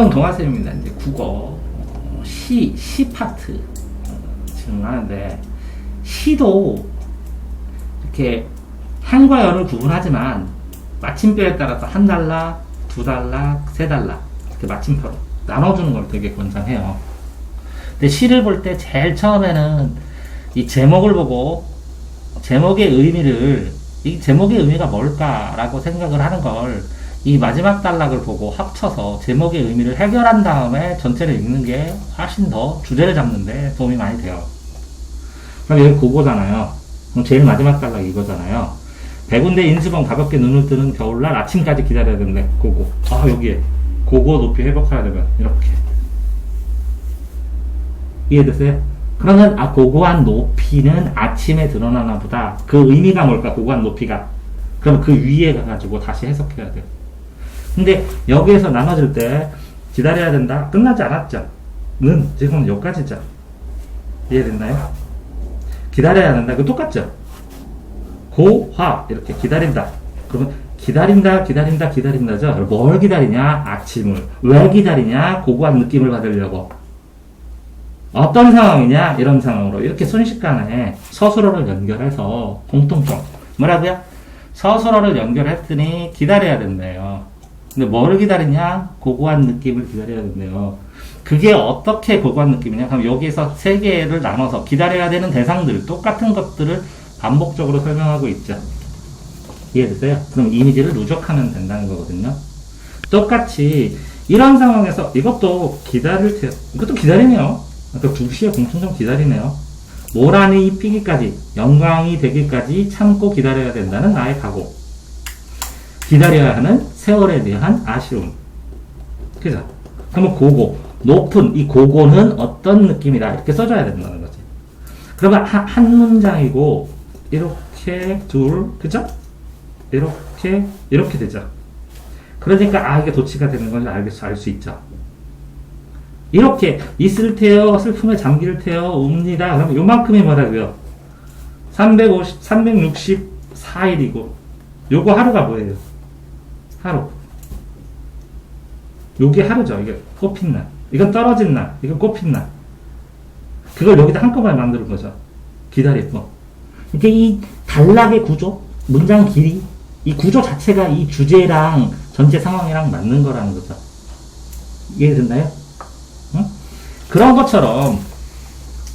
이건 동아쌤입니다. 이제 국어 시 파트 지금 하는데, 시도 이렇게 한과 열을 구분하지만 마침표에 따라서 한 단락, 두 단락, 세 단락 이렇게 마침표로 나눠주는 걸 되게 권장해요. 근데 시를 볼 때 제일 처음에는 이 제목을 보고 제목의 의미를, 이 제목의 의미가 뭘까라고 생각을 하는 걸 이 마지막 단락을 보고 합쳐서 제목의 의미를 해결한 다음에 전체를 읽는 게 훨씬 더 주제를 잡는데 도움이 많이 돼요. 그럼 여기 고고잖아요. 그럼 제일 마지막 단락 이거잖아요. 백운대 인수봉 가볍게 눈을 뜨는 겨울날 아침까지 기다려야 되는데, 고고. 여기에 고고 높이 회복하려면 이렇게. 이해됐어요? 그러면 고고한 높이는 아침에 드러나나 보다. 그 의미가 뭘까? 고고한 높이가. 그럼 그 위에 가가지고 다시 해석해야 돼요. 근데 여기에서 나눠질 때 기다려야 된다. 끝나지 않았죠? 는 지금 여기까지죠. 이해됐나요? 기다려야 된다. 그거 똑같죠? 고화 이렇게 기다린다. 그러면 기다린다죠. 뭘 기다리냐? 아침을. 왜 기다리냐? 고고한 느낌을 받으려고. 어떤 상황이냐? 이런 상황으로 이렇게 순식간에 서술어를 연결해서 공통점. 뭐라고요? 서술어를 연결했으니 기다려야 된대요. 근데 뭐를 기다리냐? 고고한 느낌을 기다려야 된대요. 그게 어떻게 고고한 느낌이냐? 그럼 여기서 세 개를 나눠서 기다려야 되는 대상들, 똑같은 것들을 반복적으로 설명하고 있죠. 이해됐어요? 그럼 이미지를 누적하면 된다는 거거든요. 똑같이 이런 상황에서 이것도 기다릴 때, 이것도 기다리네요. 아까 2시에 공통점 기다리네요. 모란이 피기까지, 영광이 되기까지 참고 기다려야 된다는 나의 각오. 기다려야 하는 세월에 대한 아쉬움. 그죠? 그러면 고고. 높은 이 고고는 어떤 느낌이다. 이렇게 써줘야 된다는 거지. 그러면 한 문장이고, 이렇게 둘, 그죠? 이렇게 되죠. 그러니까, 이게 도치가 되는 걸 알 수 있죠. 이렇게, 있을 테여, 슬픔에 잠길 테여, 웁니다. 그럼 요만큼이 뭐라고요? 364일이고, 요거 하루가 뭐예요? 하루. 요게 하루죠. 이게 꽃핀 날. 이건 떨어진 날. 이건 꽃핀 날. 그걸 여기다 한꺼번에 만드는 거죠. 기다리고. 이게 이 단락의 구조, 문장 길이, 이 구조 자체가 이 주제랑 전체 상황이랑 맞는 거라는 거죠. 이해됐나요? 응? 그런 것처럼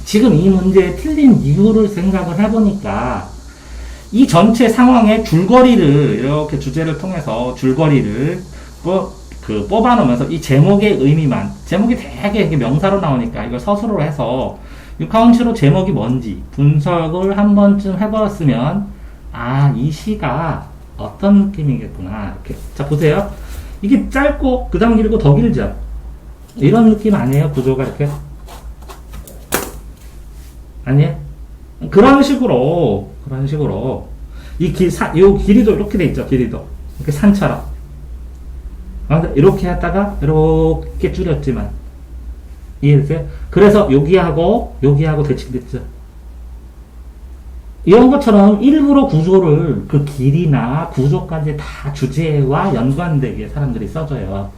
지금 이 문제에 틀린 이유를 생각을 해보니까 이 전체 상황의 줄거리를 이렇게 주제를 통해서 줄거리를 뽑아놓으면서 이 제목의 의미만, 제목이 되게 이렇게 명사로 나오니까 이걸 서술로 해서 육하원치로 제목이 뭔지 분석을 한 번쯤 해보았으면 이 시가 어떤 느낌이겠구나. 이렇게. 자, 보세요. 이게 짧고 그 다음 길고 더 길죠? 이런 느낌 아니에요? 구조가 이렇게? 아니에요? 그런 식으로 이 요 길이도 이렇게 돼 있죠. 길이도 이렇게 산처럼 이렇게 하다가 이렇게 줄였지만 이해되세요? 그래서 여기하고 대칭됐죠. 이런 것처럼 일부러 구조를 그 길이나 구조까지 다 주제와 연관되게 사람들이 써줘요.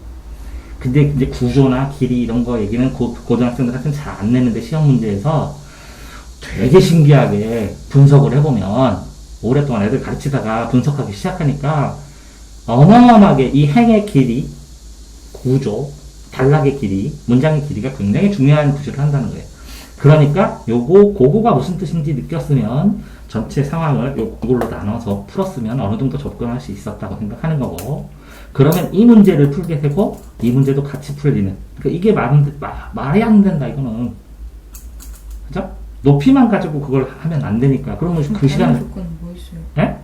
근데 이제 구조나 길이 이런 거 얘기는 고등학생들한테는 잘 안 내는데 시험 문제에서 되게 신기하게 분석을 해보면 오랫동안 애들 가르치다가 분석하기 시작하니까 어마어마하게 이 행의 길이, 구조, 단락의 길이, 문장의 길이가 굉장히 중요한 구조를 한다는 거예요. 그러니까 고거가 무슨 뜻인지 느꼈으면 전체 상황을 이걸로 나눠서 풀었으면 어느 정도 접근할 수 있었다고 생각하는 거고, 그러면 이 문제를 풀게 되고 이 문제도 같이 풀리는. 그러니까 이게 말이 안 된다 이거는. 그죠? 높이만 가지고 그걸 하면 안 되니까. 그러면 그 시간. 조건은 뭐 있어요? 예?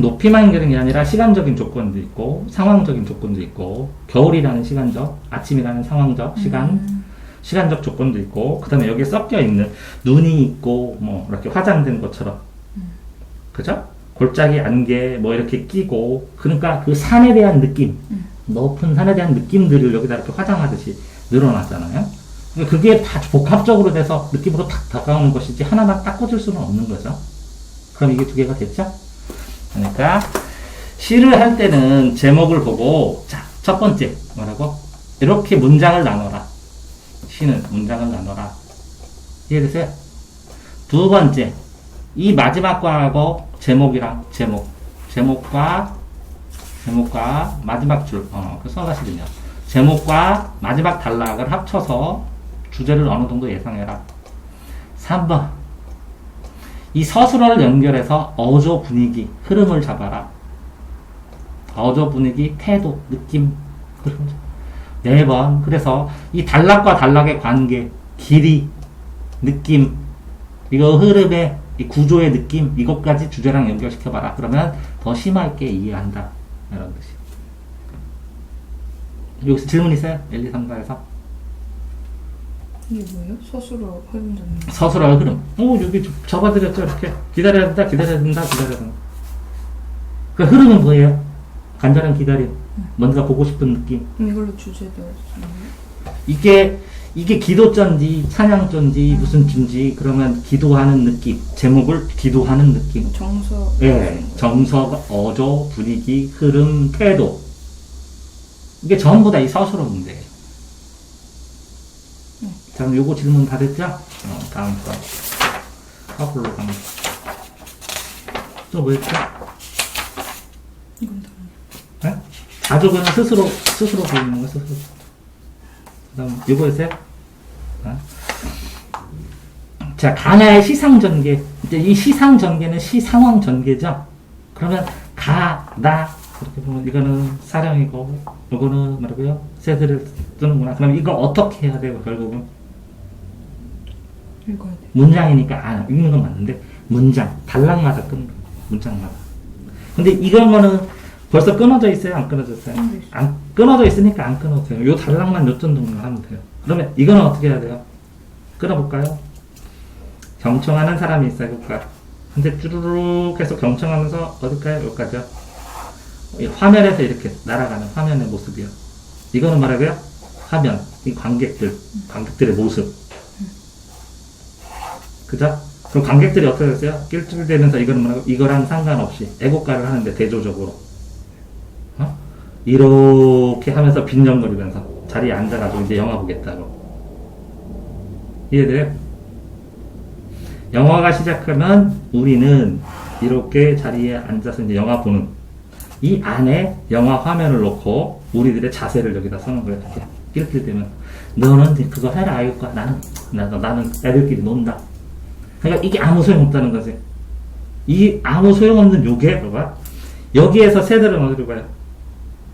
높이만 연결된 게 아니라 시간적인 조건도 있고 상황적인 조건도 있고, 겨울이라는 시간적, 아침이라는 상황적 시간적 조건도 있고, 그 다음에 여기에 섞여 있는 눈이 있고 뭐 이렇게 화장된 것처럼, 그죠? 골짜기 안개 뭐 이렇게 끼고, 그러니까 그 산에 대한 느낌, 높은 산에 대한 느낌들을 여기다 이렇게 화장하듯이 늘어났잖아요. 그게 다 복합적으로 돼서 느낌으로 탁 다가오는 것이지 하나만 딱 꽂을 수는 없는 거죠. 그럼 이게 두 개가 됐죠? 그러니까 시를 할 때는 제목을 보고, 자, 첫 번째 뭐라고? 이렇게 문장을 나눠라. 시는 문장을 나눠라. 이해되세요? 두 번째, 이 마지막 과하고 제목이랑 제목과 마지막 줄, 그 써가시거든요. 제목과 마지막 단락을 합쳐서 주제를 어느 정도 예상해라. 3번, 이 서술어를 연결해서 어조 분위기, 흐름을 잡아라. 어조 분위기, 태도, 느낌, 흐름. 4번, 그래서 이 단락과 단락의 관계, 길이, 느낌, 이거 흐름의 이 구조의 느낌, 이것까지 주제랑 연결시켜봐라. 그러면 더 심하게 이해한다. 이런 뜻이. 여기서 질문 있어요? 1, 2, 3, 4에서. 이게 뭐예요? 서술어 흐름 잡는 거. 서술어의 흐름. 여기 적어드렸죠, 이렇게. 기다려야 된다, 기다려야 된다, 기다려야 된다. 그 흐름은 뭐예요? 간절한 기다림. 뭔가 보고 싶은 느낌. 이걸로 주제도 쓰나요? 이게 기도전지, 찬양전지, 무슨 준지, 그러면 기도하는 느낌. 제목을 기도하는 느낌. 정서. 예, 정서, 어조, 분위기, 흐름, 태도. 이게 전부 다 이 서술어 문제예요. 자, 그럼 요거 질문 다 됐죠? 다음 거. 커플로 가면. 또 뭐 있죠? 이건 다. 네? 자족은 스스로 보이는 거, 스스로. 그 다음, 요거 있어요? 자, 가나의 시상전개. 이제 이 시상전개는 시상황전개죠? 그러면, 나, 그렇게 보면 이거는 사령이고, 요거는 뭐라고요? 새들을 쓰는구나. 그럼 이걸 어떻게 해야 돼요, 결국은? 읽어야 돼. 문장이니까, 읽는 건 맞는데, 문장, 단락마다 끊는 거, 문장마다. 근데 이런 거는 벌써 끊어져 있어요? 안 끊어져 있어요? 안 끊어져 있으니까 안 끊어도 돼요. 요 단락만 요점 정도 하면 돼요. 그러면 이거는 어떻게 해야 돼요? 끊어볼까요? 경청하는 사람이 있어요, 해볼까요? 근데 쭈루룩 해서 경청하면서 어딜까요? 여기까지요. 이 화면에서 이렇게 날아가는 화면의 모습이요. 이거는 뭐라고요? 화면, 이 관객들의 모습. 그죠? 그럼 관객들이 어떻게 됐어요? 낄줄대면서 이거는 뭐라고? 이거랑 상관없이 애국가를 하는데 대조적으로. 이렇게 하면서 빈정거리면서 자리에 앉아가지고 이제 영화 보겠다고. 이해돼요? 영화가 시작하면 우리는 이렇게 자리에 앉아서 이제 영화 보는 이 안에 영화 화면을 놓고 우리들의 자세를 여기다 써놓은 거예요. 낄낄대면 너는 그거 해라 알겠까? 나는 애들끼리 논다. 그러니까 이게 아무 소용없다는 거지. 이 아무 소용없는 요게 봐봐. 여기에서 새들은 어디로 가요?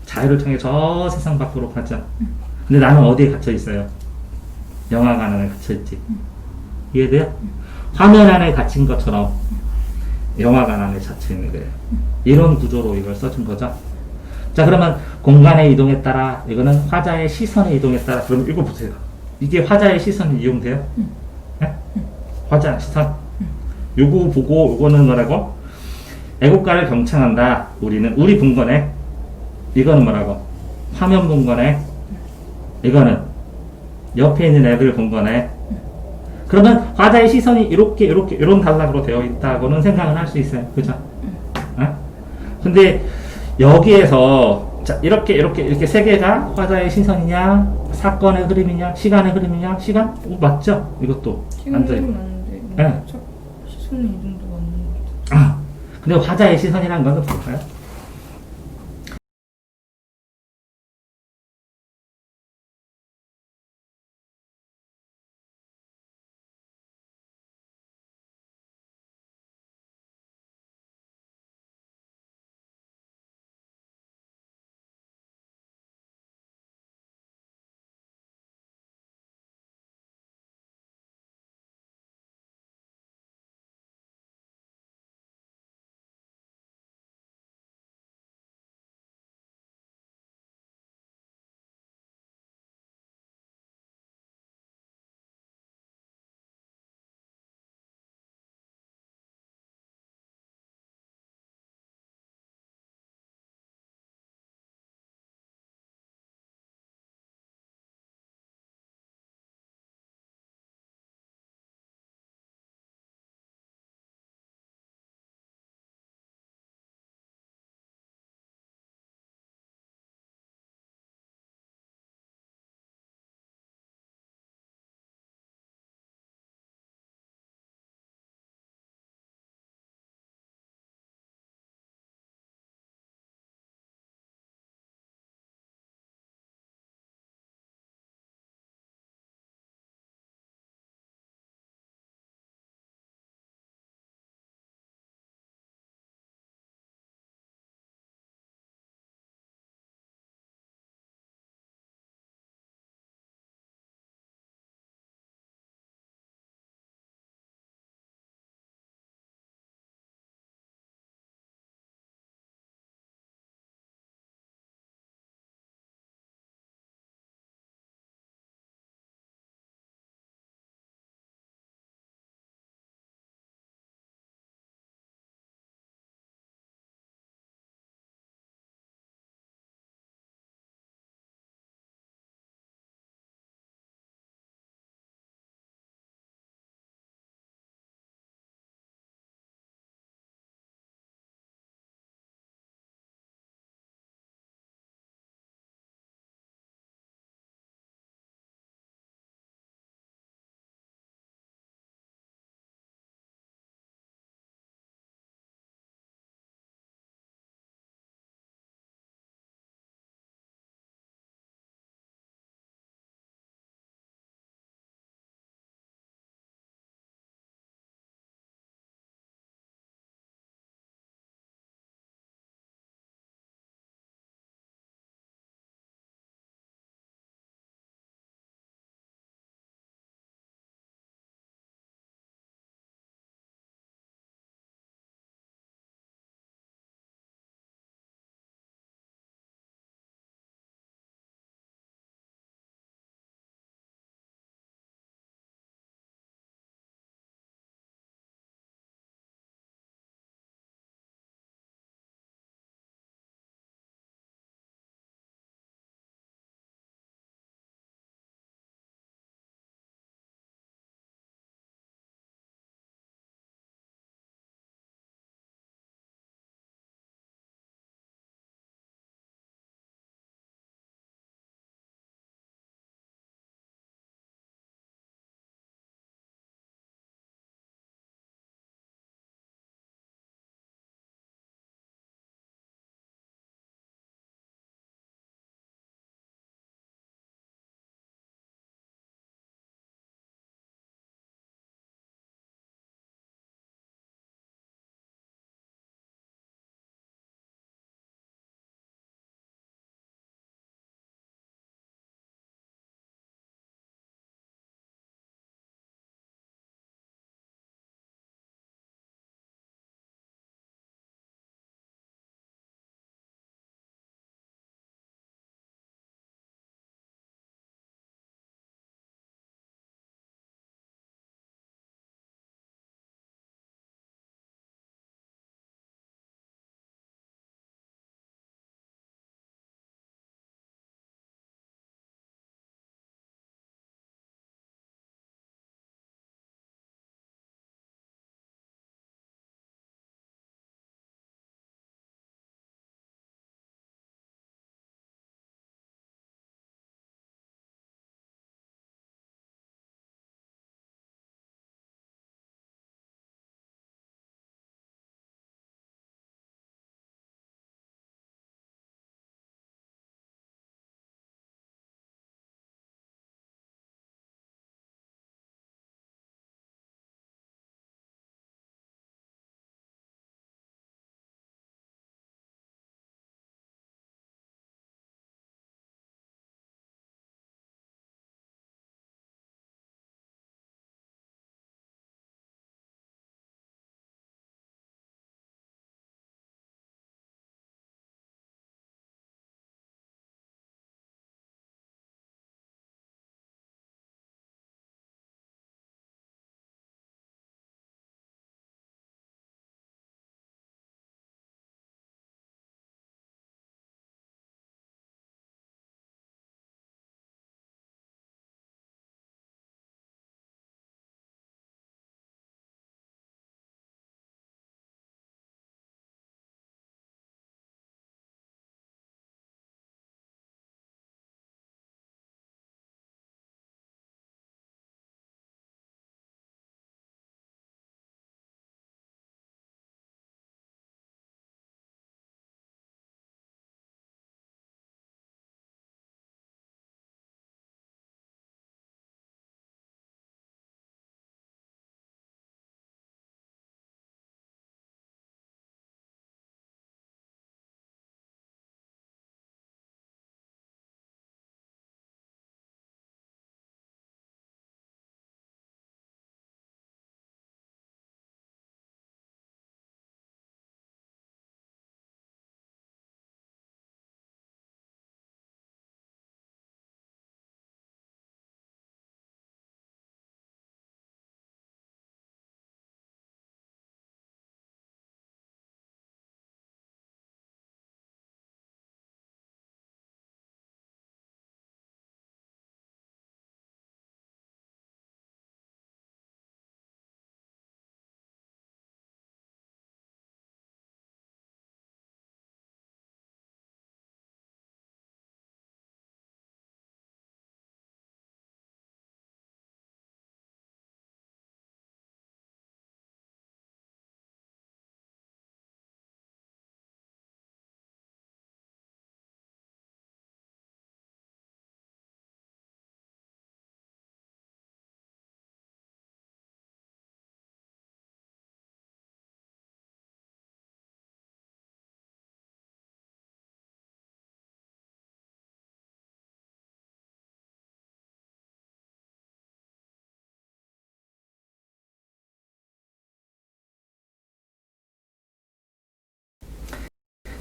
자유를 통해 저 세상 밖으로 가죠. 근데 나는 어디에 갇혀 있어요? 영화관 안에 갇혀 있지. 이해돼요? 화면 안에 갇힌 것처럼 영화관 안에 갇혀 있는 거예요. 이런 구조로 이걸 써준 거죠. 자, 그러면 공간의 이동에 따라 이거는 화자의 시선의 이동에 따라 그럼 읽어보세요. 이게 화자의 시선이 이용돼요? 네? 화자 시선. 요거 보고 요거는 뭐라고? 애국가를 경청한다. 우리 본 거네. 이거는 뭐라고? 화면 본 거네. 이거는 옆에 있는 애들 본 거네. 그러면 화자의 시선이 이런 단락으로 되어 있다고는 생각은 할 수 있어요. 그죠? 근데 여기에서 자, 이렇게 세 개가 화자의 시선이냐, 사건의 흐름이냐, 시간의 흐름이냐, 시간? 맞죠? 이것도 시간이 맞는데. 네. 시선의 이동도 맞는 것 같아요. 근데 화자의 시선이라는 건 뭘까요?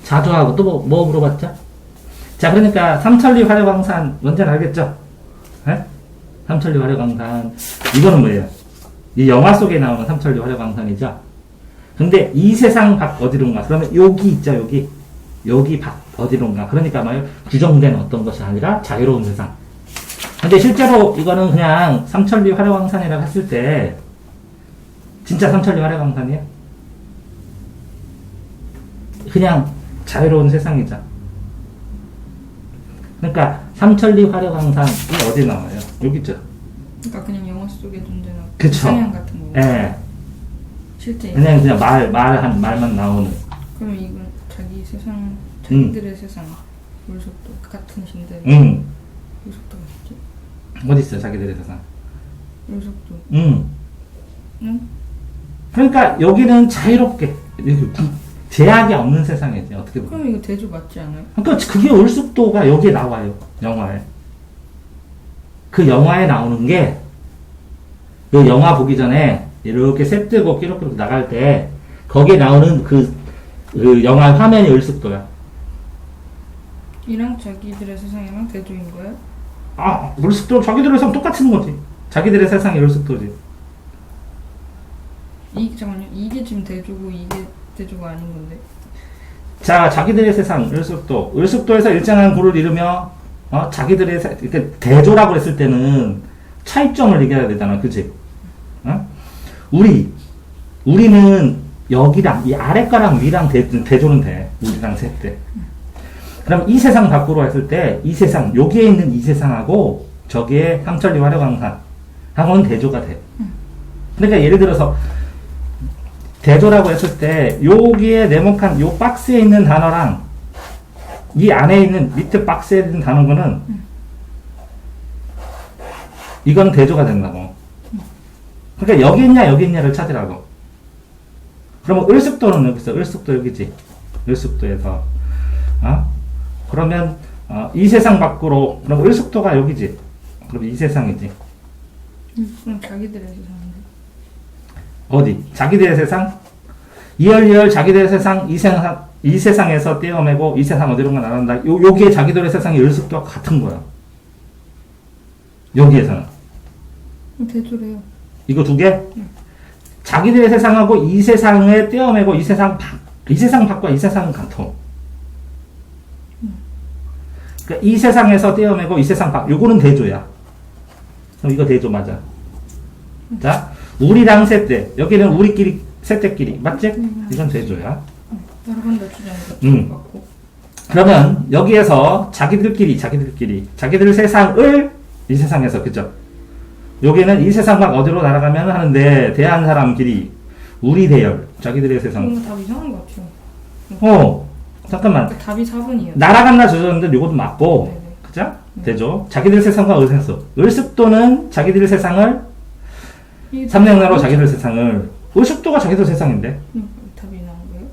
자주 하고 또 뭐 물어봤죠? 자, 그러니까 삼천리 화려광산 뭔지 알겠죠? 예? 삼천리 화려광산 이거는 뭐예요? 이 영화 속에 나오는 삼천리 화려광산이죠. 근데 이 세상 밖 어디론가? 그러면 여기 있죠, 여기 밖 어디론가? 그러니까 말 규정된 어떤 것이 아니라 자유로운 세상. 근데 실제로 이거는 그냥 삼천리 화려광산이라고 했을 때 진짜 삼천리 화려광산이에요? 그냥 자유로운 세상이죠. 그러니까 삼천리 화려광산이 어디 나와요? 여기 있죠. 그러니까 그냥 영화 속에 존재하는 그쵸. 상향 같은 거. 예. 실제. 그냥 말만 나오는. 그럼 이건 자기 세상, 자기들의 세상, 물속도 같은 신들. 물속도가 있지? 어디 있어요, 자기들의 세상? 물속도. 응. 그러니까 여기는 자유롭게 제약이 없는 세상이지 어떻게 보면. 그럼 이거 대조 맞지 않아요? 그러니까 그게 을숙도가 여기에 나와요, 영화에. 그 영화에 나오는 게 그 영화 보기 전에 이렇게 셋 뜨고 끼룩끼룩 나갈 때 거기에 나오는 그 영화 화면이 을숙도야. 이랑 자기들의 세상이랑 대조인 거예요? 아, 을숙도 자기들의 세상 똑같은 거지. 자기들의 세상이 을숙도지. 잠깐만요. 이게 지금 대조고 이게 대조가 아닌 건데. 자, 자기들의 세상 을숙도에서 일정한 구를 이루며 자기들의 이렇게 대조라고 했을 때는 차이점을 얘기해야 되잖아, 그치? 우리는 여기랑 이 아래 거랑 위랑 대조는 돼. 우리랑 셋 때. 그럼 이 세상 밖으로 했을 때 이 세상 여기에 있는 이 세상하고 저기에 삼천리 화려광산 하고는 대조가 돼. 그러니까 예를 들어서 대조라고 했을 때 여기에 네모칸 요 박스에 있는 단어랑 이 안에 있는 밑에 박스에 있는 단어는 이건 대조가 된다고. 그러니까 여기 있냐를 찾으라고. 그러면 을숙도는 여기 있어. 을숙도 여기지. 을숙도에서 그러면 이 세상 밖으로 그럼 을숙도가 여기지. 그럼 이 세상이지. 그럼 자기들의 세상인데. 어디? 자기들의 세상? 이열이열 자기들의 세상, 이 세상에서 떼어매고 이 세상 어디론가 나간다. 여기에 자기들의 세상이 을숙도와 같은 거야. 여기에서는. 대조래요. 이거 두 개? 자기들의 세상하고 이 세상을 떼어매고 이 세상 밖과 이 세상은 같아. 그러니까 이 세상에서 떼어매고 이 세상 밖, 요거는 대조야. 그럼 이거 대조 맞아. 자, 우리랑 셋대. 여기는 우리끼리, 셋대끼리. 맞지? 이건 대조야. 따라간다 주장이 같고. 그러면 여기에서 자기들 세상을 이 세상에서, 그죠? 여기는 이 세상 밖 어디로 날아가면 하는데, 대한 사람끼리, 우리 대열, 자기들의 세상. 이거 답 이상한 것 같아요. 잠깐만. 그러니까 답이 4번이에요. 날아갔나 조졌는데 요것도 맞고, 네네. 그죠? 대조. 자기들 세상과 을sek도. 을숙도는 자기들 세상을, 삼명나로 자기들 세상을, 을숙도가 자기들 세상인데. 답이 이상한 거예요?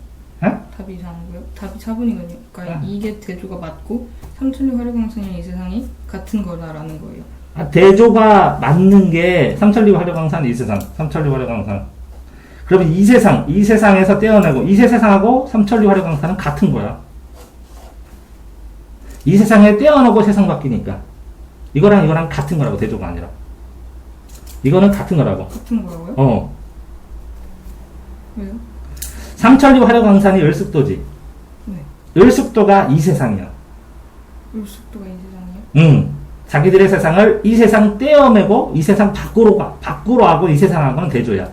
에? 답이 이상한 거예요? 답이 4번이거든요. 그러니까 이게 대조가 맞고 삼천리 화려광산이랑 이 세상이 같은 거다라는 거예요. 대조가 맞는 게 삼천리 화려광산, 이 세상. 삼천리 화려광산. 그러면 이 세상에서 떼어내고, 이 세상하고 삼천리 화려광산은 같은 거야. 이 세상에 떼어내고 세상 바뀌니까. 이거랑 같은 거라고, 대조가 아니라. 이거는 같은 거라고. 같은 거라고요? 왜요? 삼천리 화려광산이 을숙도지. 네. 을숙도가 이 세상이야. 을숙도가 이 세상이요? 자기들의 세상을 이 세상 떼어매고 이 세상 밖으로 하고 이 세상하고는 대조야.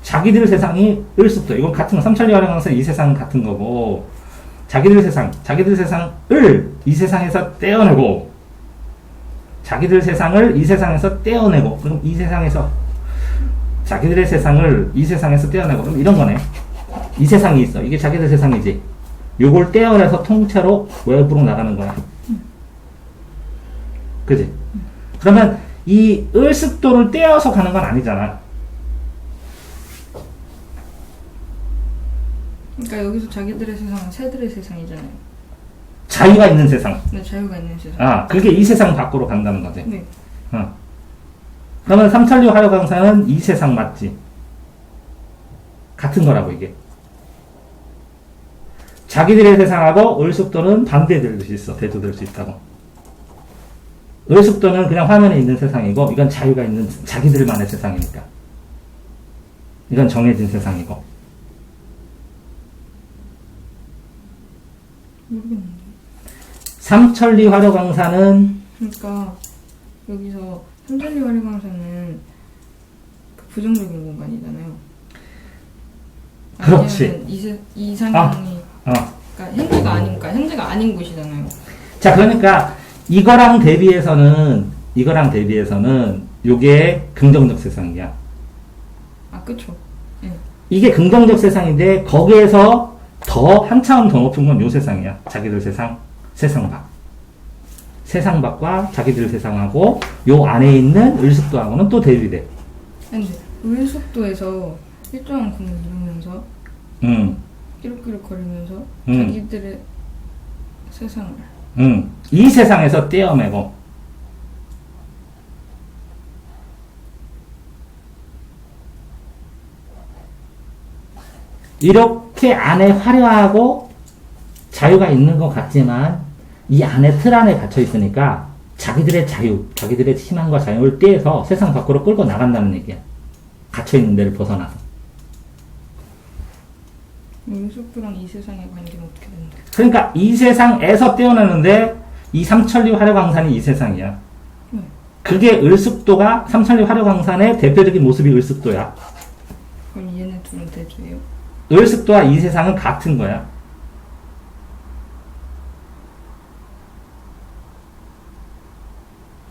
자기들 세상이 을숙도. 이건 같은 거. 삼천리 화려광산 이 세상은 같은 거고, 자기들 세상을 이 세상에서 떼어내고, 자기들 세상을 이 세상에서 떼어내고, 그럼 이 세상에서 자기들의 세상을 이 세상에서 떼어내고, 그럼 이런 거네. 이 세상이 있어. 이게 자기들 세상이지. 요걸 떼어내서 통째로 외부로 나가는 거야. 그지? 그러면 이 을숙도를 떼어서 가는 건 아니잖아. 그러니까 여기서 자기들의 세상은 새들의 세상이잖아요. 자유가 있는 세상. 네, 자유가 있는 세상. 그게 이 세상 밖으로 간다는 거지. 네. 그러면 삼천리 화려광산은 이 세상 맞지? 같은 거라고, 이게. 자기들의 세상하고 을숙도는 반대될 수 있어. 대조될 수 있다고. 을숙도는 그냥 화면에 있는 세상이고, 이건 자유가 있는 자기들만의 세상이니까. 이건 정해진 세상이고. 모르겠는데. 삼천리 화려광산은 그러니까 여기서 삼천리 화려광산은 그 부정적인 공간이잖아요. 그렇지. 아니면 이상형이 그러니까 현재가 아닌 곳이잖아요. 자, 그러니까 이거랑 대비해서는 요게 긍정적 세상이야. 아, 그쵸. 예. 이게 긍정적 세상인데 거기에서 더 한 차원 더 높은 건 요 세상이야. 자기들 세상, 세상 밖. 세상 밖과 자기들 세상하고 요 안에 있는 을숙도하고는 또 대비돼. 근데 을숙도에서 일정한 공을 이루면서 끼룩끼룩 거리면서 자기들의 세상을 이 세상에서 떼어매고 이렇게 안에 화려하고 자유가 있는 것 같지만 이 안에 틀 안에 갇혀 있으니까 자기들의 자유, 자기들의 희망과 자유를 떼서 세상 밖으로 끌고 나간다는 얘기야. 갇혀 있는 데를 벗어나서. 을숙도랑 이 세상의 관계는 어떻게 되는데? 그러니까 이 세상에서 떼어내는데 이 삼천리 화려광산이 이 세상이야. 그게 을숙도가 삼천리 화려광산의 대표적인 모습이 을숙도야. 그럼 얘네 둘은 대조예요? 을숙도와 이 세상은 같은 거야.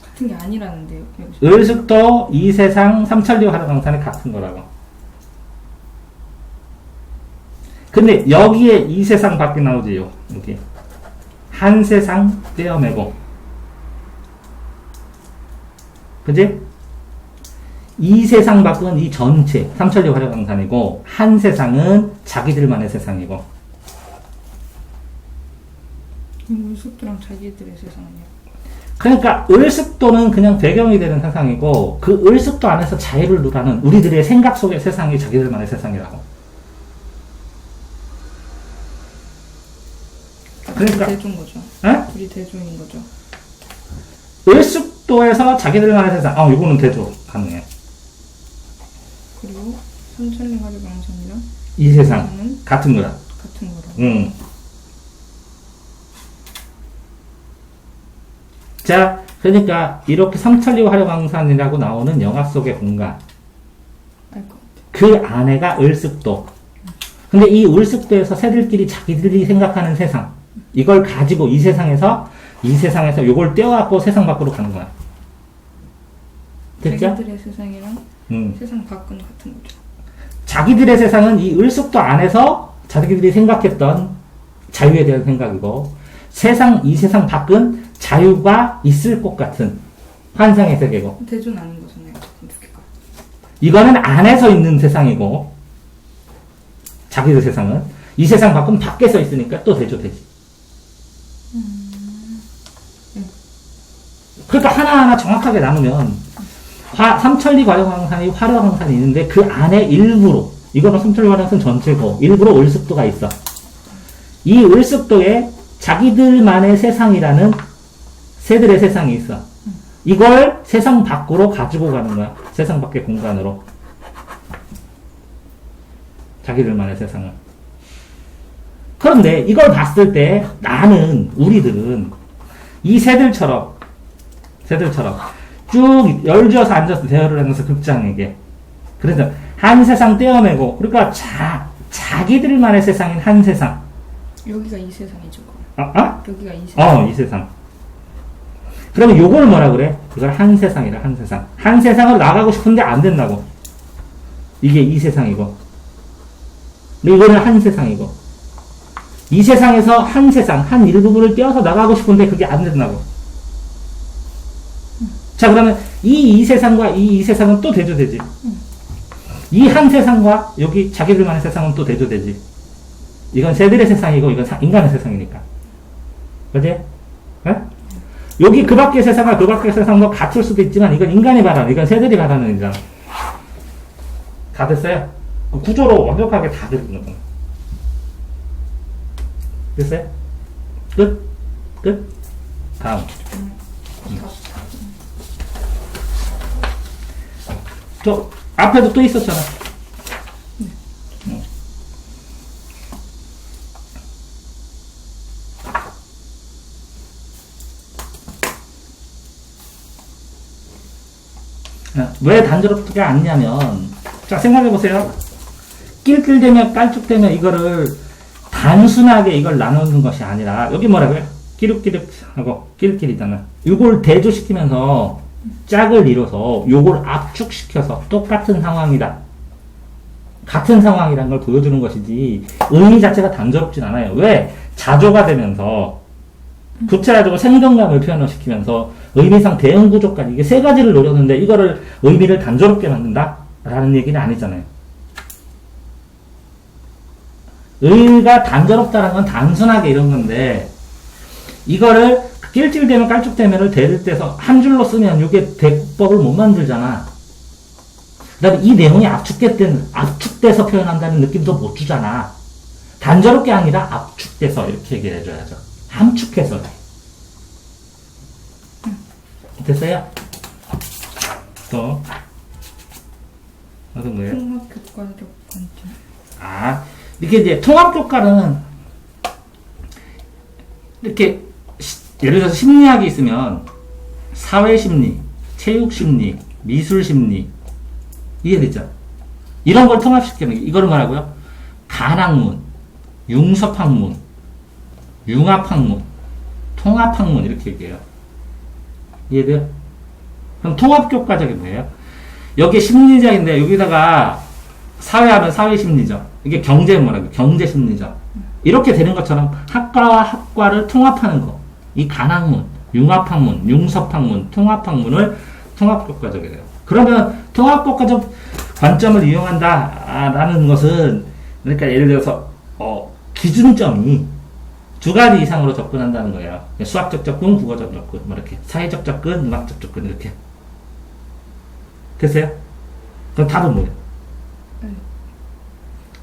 같은 게 아니라는데요. 여기서. 을숙도, 이 세상, 삼천리 화려광산이 같은 거라고. 근데 여기에 이 세상 밖에 나오지요. 여기. 한 세상 떼어내고. 그지? 이 세상 밖은 이 전체, 삼천리 화려광산이고, 한 세상은 자기들만의 세상이고. 을숙도랑 자기들의 세상이요. 그러니까 을숙도는 그냥 배경이 되는 세상이고 그 을숙도 안에서 자유를 누라는 우리들의 생각 속의 세상이 자기들만의 세상이라고. 그러니까 대조인 거죠. 에? 둘이 대조인 거죠. 을숙도에서 자기들만의 세상. 이거는 대조 가능해. 그리고 삼천리 화려광산이랑 이 세상 같은 거야. 같은 거라고. 응. 자, 그러니까 이렇게 삼천리 화려광산이라고 나오는 영화 속의 공간. 알 것 같아. 그 안에가 을숙도. 근데 이 을숙도에서 새들끼리 자기들이 생각하는 세상. 이걸 가지고 이 세상에서 요걸 떼어갖고 세상 밖으로 가는 거야. 됐죠? 자기들의 세상이랑 세상 밖은 같은 거죠. 자기들의 세상은 이 을숙도 안에서 자기들이 생각했던 자유에 대한 생각이고, 이 세상 밖은 자유가 있을 것 같은 환상의 세계고. 대조는 아닌 거잖아요. 두 개가. 이거는 안에서 있는 세상이고, 자기들 세상은. 이 세상 밖은 밖에서 있으니까 또 대조되지. 그러니까 하나하나 정확하게 나누면, 삼천리 화려광산이 화려광산이 있는데 그 안에 일부로, 이거는 삼천리 화려광산 전체고, 일부러 을숙도가 있어. 이 을숙도에 자기들만의 세상이라는 새들의 세상이 있어. 이걸 세상 밖으로 가지고 가는 거야. 세상 밖의 공간으로. 자기들만의 세상을. 그런데 이걸 봤을 때 우리들은 이 새들처럼 쭉 열지어서 앉아서 대화를 하면서 극장에게. 그래서 한 세상 떼어내고, 그러니까 자기들만의 세상인 한 세상. 여기가 이 세상이죠. 여기가 이 세상. 이 세상. 그러면 요걸 뭐라 그래? 이걸 한 세상이라, 한 세상. 한 세상을 나가고 싶은데 안 된다고. 이게 이 세상이고. 이거는 한 세상이고. 이 세상에서 한 세상, 한 일부분을 떼어서 나가고 싶은데 그게 안 된다고. 자, 그러면 이 세상과 이 세상은 또 대조되지. 이 한 세상과 여기 자기들만의 세상은 또 대조되지. 이건 새들의 세상이고, 이건 인간의 세상이니까. 그지? 네? 여기 그 밖의 세상과 그 밖의 세상과 같을 수도 있지만, 이건 인간이 바라는, 이건 새들이 바라는 일이잖아. 다 됐어요? 구조로 완벽하게 다 되는 거잖아. 됐어요? 끝? 끝? 다음. 저 앞에도 또 있었잖아. 왜 단조롭게 않냐면, 자, 생각해보세요. 낄낄대며 깔쭉대며 이거를 단순하게 이걸 나누는 것이 아니라, 여기 뭐라고요? 끼룩끼룩하고 낄낄이잖아. 이걸 대조시키면서 짝을 이뤄서 요걸 압축시켜서 똑같은 상황이다. 같은 상황이라는 걸 보여주는 것이지, 의미 자체가 단조롭진 않아요. 왜? 자조가 되면서, 구체적으로 생동감을 표현을 시키면서 의미상 대응 구조까지 이게 세 가지를 노렸는데 이거를 의미를 단조롭게 만든다? 라는 얘기는 아니잖아요. 의미가 단조롭다는 건 단순하게 이런 건데 이거를 낄낄대면 깔쭉대면을 대를 떼서 한 줄로 쓰면 이게 대법을 못 만들잖아. 그 다음에 이 내용이 압축돼서 표현한다는 느낌도 못 주잖아. 단조롭게 아니라 압축돼서 이렇게 얘기를 해줘야죠. 함축해서. 됐어요? 또 어떤 거예요? 통합교과적 관점. 아, 이게 이제 통합교과는 이렇게 예를 들어서 심리학이 있으면 사회심리, 체육심리, 미술심리 이해되죠? 이런 걸 통합시키는 게 이거를 말하고요. 간학문, 융섭학문, 융합학문, 통합학문 이렇게 얘기해요. 이해돼요? 그럼 통합교과적이 뭐예요? 여기 심리적인데 여기다가 사회하면 사회심리적, 이게 경제는 뭐라고? 경제심리적. 이렇게 되는 것처럼 학과와 학과를 통합하는 거. 이 간학문, 융합학문, 융섭학문, 통합학문을 통합교과적이래요. 그러면 통합교과적 관점을 이용한다라는 것은 그러니까 예를 들어서 기준점이 두 가지 이상으로 접근한다는 거예요. 수학적 접근, 국어적 접근, 뭐 이렇게 사회적 접근, 음악적 접근 이렇게. 됐어요? 그럼 답은 뭐예요?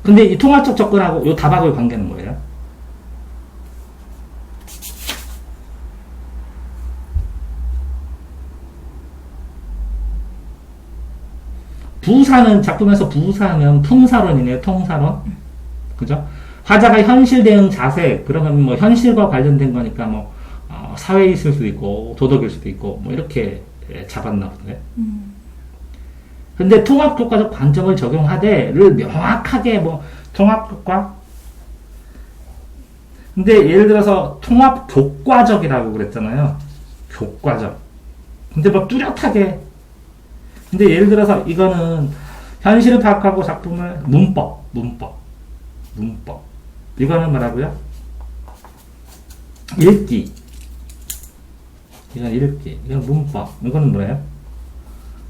근데 이 통합적 접근하고 이 답하고의 관계는 뭐예요? 부사는 작품에서 부사는 풍사론이네요. 통사론. 그죠? 화자가 현실 대응 자세, 그러면 뭐 현실과 관련된 거니까 뭐 사회일 수도 있고 도덕일 수도 있고 뭐 이렇게 잡았나 보네. 근데 통합교과적 관점을 적용하되를 명확하게 뭐 통합교과. 근데 예를 들어서 통합교과적이라고 그랬잖아요. 교과적. 근데 뭐 뚜렷하게. 근데 예를 들어서 이거는 현실을 파악하고 작품을 문법. 이거는 뭐라고요? 읽기. 이건 읽기. 이건 문법. 이거는 뭐예요?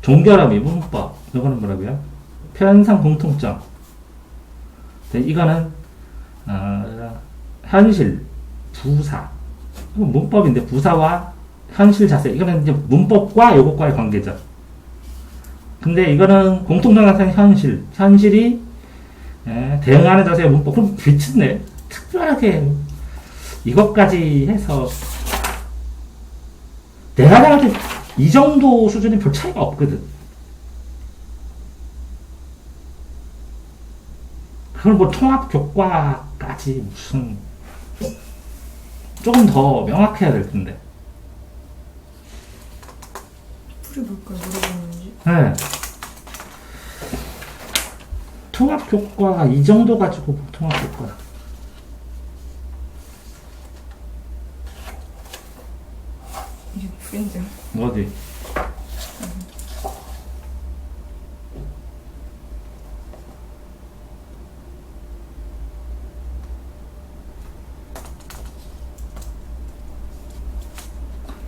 종결함이 문법. 이거는 뭐라고요? 표현상 공통점. 이거는 현실, 부사. 이건 문법인데 부사와 현실 자세. 이거는 이제 문법과 요것과의 관계죠. 근데 이거는 공통점 같은 현실이 대응하는 자세의 문법. 그럼 미쳤네. 특별하게 이것까지 해서 내가 생각할 때 이 정도 수준이 별 차이가 없거든. 그걸 뭐 통합교과까지 무슨 조금 더 명확해야 될 텐데. 풀이 뭘까요? 물어보는지. 네. 통합교과가 이 정도 가지고 통합교과. 이게 풀인데요. 어디?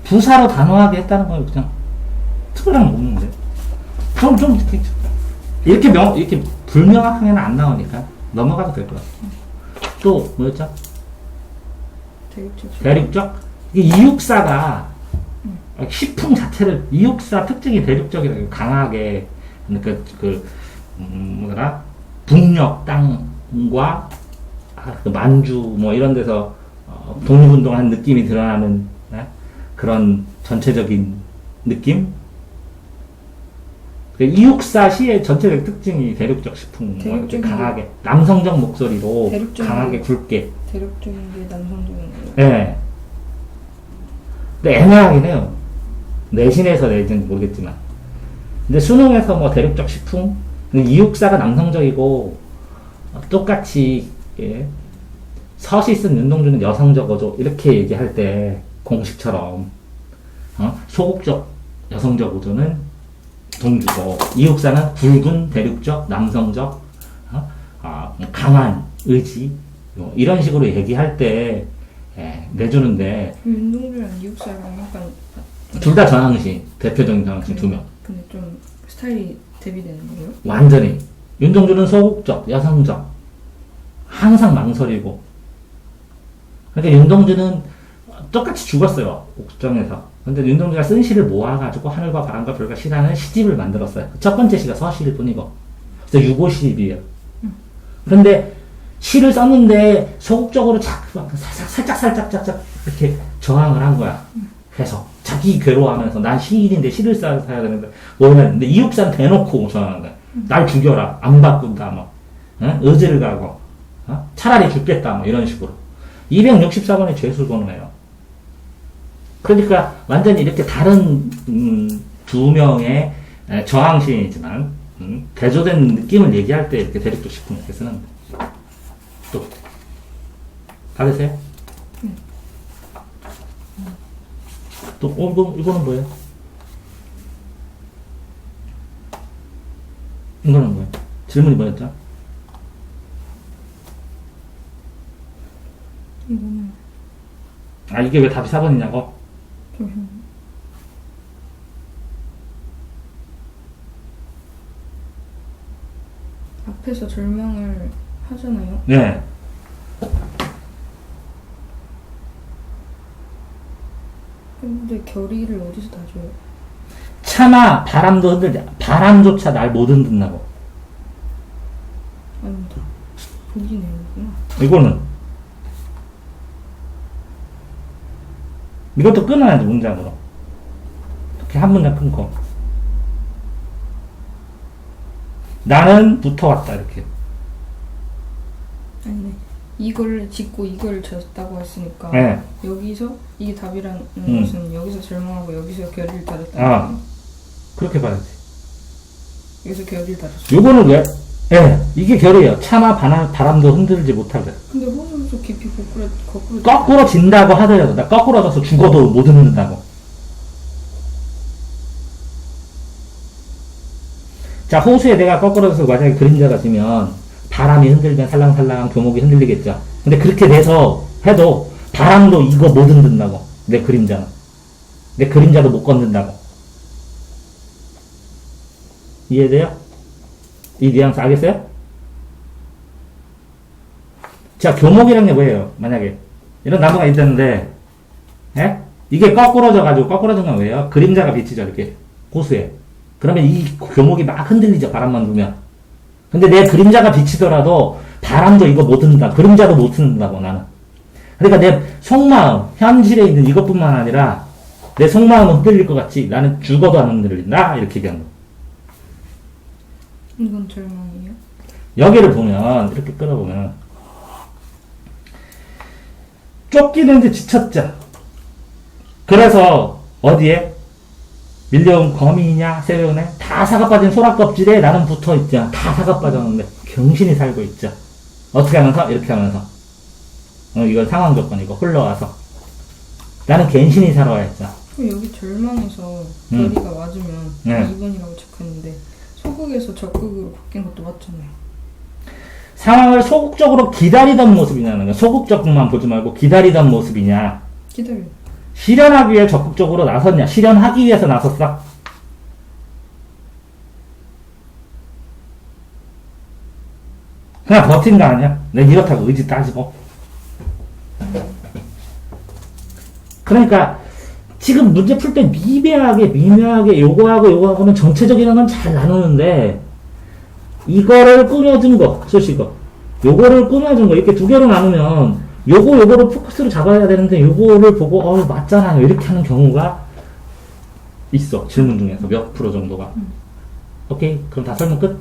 부사로 단호하게 했다는 거예요, 그냥. 특별한 건 없는데. 좀 이렇게 이렇게 불명확하게는 안 나오니까 넘어가도 될 것 같아요. 또, 뭐였죠? 대륙적? 이게 이육사가, 시풍 자체를, 이육사 특징이 대륙적이라고 강하게, 그러니까 뭐더라? 북녘 땅과 그 만주, 뭐 이런 데서 독립운동한 느낌이 드러나는 그런 전체적인 느낌? 이육사 시의 전체적 특징이 대륙적 시풍, 뭐 이렇게 강하게 남성적 목소리로 강하게 굵게. 대륙적인 게 남성적인 거예요. 네. 근데 애매하긴 해요. 내신에서 내진지 모르겠지만. 근데 수능에서 뭐 대륙적 시풍, 이육사가 남성적이고 똑같이 서시 쓴 윤동주는 여성적어조 이렇게 얘기할 때 공식처럼 소극적 여성적 어조는 동주고 이육사는 굵은 대륙적 남성적 강한 의지 이런 식으로 얘기할 때 내주는데 윤동주랑 이육사랑 약간 둘 다 전항시 대표적인 전항시 두 명. 근데 좀 스타일이 대비되는 거예요? 완전히 윤동주는 소극적 여성적 항상 망설이고 그러니까 윤동주는 똑같이 죽었어요 옥정에서. 근데 윤동주가 쓴 시를 모아가지고 하늘과 바람과 별과 시라는 시집을 만들었어요. 첫 번째 시가 서시일 뿐이고 그래서 유고시집이에요. 그런데 시를 썼는데 소극적으로 살짝 이렇게 저항을 한 거야. 계속 자기 괴로워하면서 난 시인인데 시를 써야 되는데 뭐냐. 근데 이육사는 대놓고 저항하는 거야. 날 죽여라 안 바꾼다 뭐 의지를 가고 차라리 죽겠다 뭐 이런 식으로 264번의 죄술권을 그러니까 완전히 이렇게 다른 두 명의 저항 시인이지만 대조된 느낌을 얘기할 때 이렇게 대립도 싶은 이렇게 쓰는데 또 받으세요? 또 이거는 뭐예요? 이거는 뭐예요? 질문이 뭐였죠? 이거는 이게 왜 답이 4번이냐고? 잠시만요. 앞에서 절명을 하잖아요. 네. 근데 결의를 어디서 다 줘요? 차마 바람도 흔들지 바람조차 날 못 흔든다고. 아닙니다. 본지 내용이구나. 이거는 이것도 끊어야지 문장으로. 이렇게 한 문장 끊고 나는 붙어왔다 이렇게. 아니네. 이걸 짓고 이걸 졌다고 했으니까 네. 여기서 이게 답이라는 것은 여기서 절망하고 여기서 결의를 다졌다. 그렇게 봐야지. 여기서 결의를 다졌어. 요거는 왜? 이게 결이에요. 차마 바람도 흔들지 못하게. 근데 호흡도 깊이 거꾸로 거꾸로 진다고 하더라도 나 거꾸로 져서 죽어도 못 흔든다고. 자, 호수에 내가 거꾸로 져서 만약에 그림자가 지면 바람이 흔들면 살랑살랑 교목이 흔들리겠죠. 근데 그렇게 돼서 해도 바람도 이거 못 흔든다고. 내 그림자는. 내 그림자도 못 건든다고. 이해돼요? 이 뉘앙스 알겠어요? 자, 교목이란 게 뭐예요? 만약에 이런 나무가 있었는데 이게 거꾸러져가지고 거꾸러진 건 왜요? 그림자가 비치죠 이렇게 호수에. 그러면 이 교목이 막 흔들리죠 바람만 불면. 근데 내 그림자가 비치더라도 바람도 이거 못 흔든다. 그림자도 못 흔든다고 나는. 그러니까 내 속마음 현실에 있는 이것뿐만 아니라 내 속마음은 흔들릴 것 같지 나는 죽어도 안 흔들린다 이렇게 얘기한 거. 이건 절망이에요? 여기를 보면 이렇게 끌어보면 쫓기는데 지쳤죠. 그래서 어디에? 밀려온 거미냐 새우네 다 사가 빠진 소라 껍질에 나는 붙어 있죠. 다 사가 빠졌는데 경신이 살고 있죠. 어떻게 하면서? 이렇게 하면서 이건 상황 조건이고 흘러와서 나는 갠신이 살아야 했죠. 여기 절망에서 결의가 맞으면 2번이라고 체크했는데 소극에서 적극으로 바뀐 것도 맞잖아요. 상황을 소극적으로 기다리던 모습이냐는 거야. 소극적만 보지 말고 기다리던 모습이냐. 기다려. 실현하기 위해 적극적으로 나섰냐. 실현하기 위해서 나섰어. 그냥 버틴 거 아니야. 내가 이렇다고 의지 따지고. 그러니까 지금 문제 풀 때 미묘하게 요거하고는 전체적인 건 잘 나누는데 이거를 꾸며준 거, 소식어. 요거를 꾸며준 거 이렇게 두 개로 나누면 요거를 포커스로 잡아야 되는데 요거를 보고 맞잖아요 이렇게 하는 경우가 있어. 질문 중에서 몇 프로 정도가. 오케이, 그럼 다 설명 끝?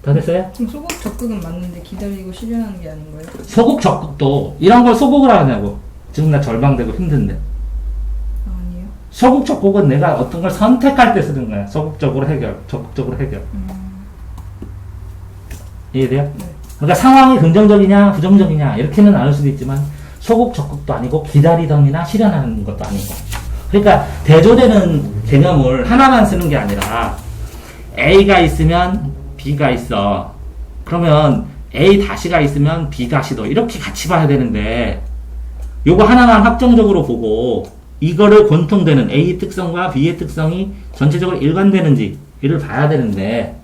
다 됐어요? 지금 소극 적극은 맞는데 기다리고 실현하는 게 아닌 거예요? 소극 적극도 이런 걸 소극을 하냐고. 지금 나 절망되고 힘든데. 아니에요. 소극 적극은 내가 어떤 걸 선택할 때 쓰는 거야. 소극적으로 해결, 적극적으로 해결. 이해돼요? 네. 그러니까 상황이 긍정적이냐 부정적이냐 이렇게는 나눌 수도 있지만 소극 적극도 아니고 기다리던이나 실현하는 것도 아니고. 그러니까 대조되는 개념을 하나만 쓰는 게 아니라 A가 있으면 B가 있어. 그러면 A 다시가 있으면 B 다시도 이렇게 같이 봐야 되는데 요거 하나만 확정적으로 보고 이거를 공통되는 A의 특성과 B의 특성이 전체적으로 일관되는지 이를 봐야 되는데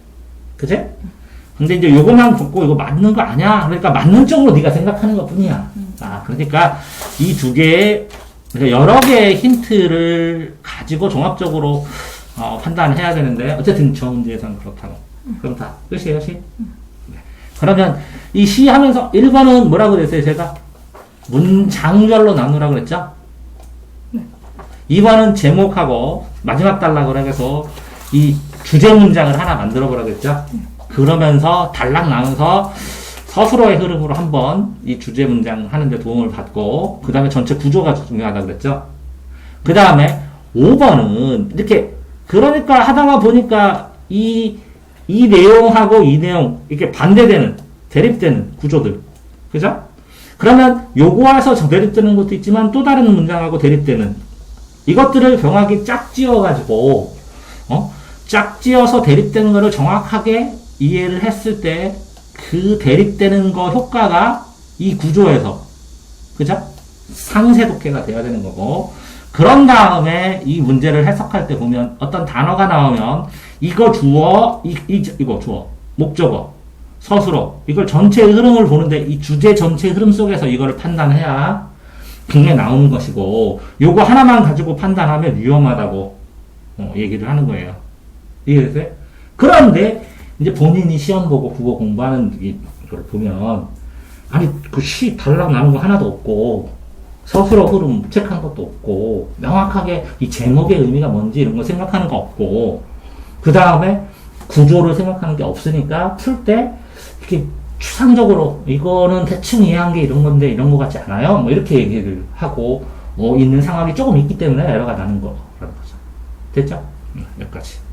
그치? 근데 이제 요거만 보고 이거 맞는 거 아니야? 그러니까 맞는 쪽으로 네가 생각하는 것 뿐이야. 그러니까 이 두 개의 여러 개의 힌트를 가지고 종합적으로 판단해야 되는데 어쨌든 저 문제에서는 그렇다고. 그럼 다 끝이에요, 시? 네. 그러면 이 시 하면서 1번은 뭐라고 그랬어요, 제가? 문장별로 나누라고 그랬죠? 네. 2번은 제목하고 마지막 단락으로 해서 이 주제 문장을 하나 만들어 보라고 했죠? 그러면서 단락 나눠서 서술어의 흐름으로 한번 이 주제 문장 하는데 도움을 받고 그 다음에 전체 구조가 중요하다고 그랬죠? 그 다음에 5번은 이렇게 그러니까 하다가 보니까 이 내용하고 이 내용 이렇게 반대되는 대립되는 구조들 그죠? 그러면 요거 와서 저 대립되는 것도 있지만 또 다른 문장하고 대립되는 이것들을 병하게 짝지어 가지고 짝지어서 대립되는 거를 정확하게 이해를 했을 때 그 대립되는 거 효과가 이 구조에서 그죠? 상쇄독해가 돼야 되는 거고 그런 다음에 이 문제를 해석할 때 보면 어떤 단어가 나오면 이거 주어 이거 주어 목적어 서술어 이걸 전체의 흐름을 보는데 이 주제 전체 흐름 속에서 이거를 판단해야 그게 나오는 것이고 요거 하나만 가지고 판단하면 위험하다고 얘기를 하는 거예요. 이해됐어요? 그런데 이제 본인이 시험 보고 국어 공부하는 이걸 보면 아니 그 시 단락 나눈 거 하나도 없고 서술어 흐름 체크한 것도 없고 명확하게 이 제목의 의미가 뭔지 이런 거 생각하는 거 없고 그 다음에 구조를 생각하는 게 없으니까 풀 때 이렇게 추상적으로 이거는 대충 이해한 게 이런 건데 이런 거 같지 않아요? 뭐 이렇게 얘기를 하고 있는 상황이 조금 있기 때문에 에러가 나는 거라는 거죠. 됐죠? 여기까지.